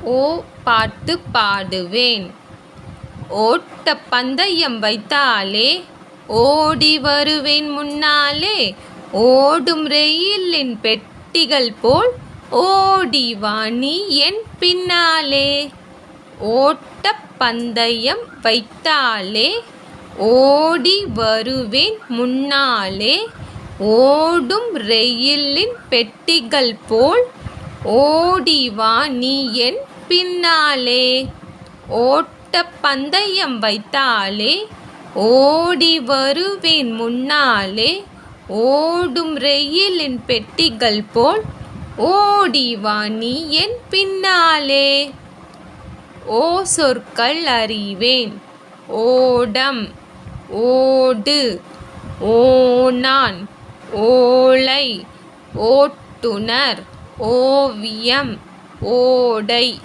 ஓ பாட்டு பாடுவேன். ஓட்டப் பந்தயம் வைத்தாலே ஓடி வருவேன் முன்னாலே. ஓடும் ரெயிலின் பெட்டிகள் போல் ஓடி வா நீ என் பின்னாலே. ஓட்டப் பந்தயம் வைத்தாலே ஓடி வருவேன் முன்னாலே. ஓடும் ரெயிலின் பெட்டிகள் போல் ஓடி வா நீ என் பின்னாலே. ஓட்டப் பந்தயம் வைத்தாலே ஓடி வருவேன் முன்னாலே. ஓடும் ரெயிலின் பெட்டிகள் போல் ஓடி வா நீ என் பின்னாலே. ஓ சொற்கள் அறிவேன். ஓடம், ஓடு, ஓணான், ஓலை, ஓட்டுனர், ஓவியம், ஓடை.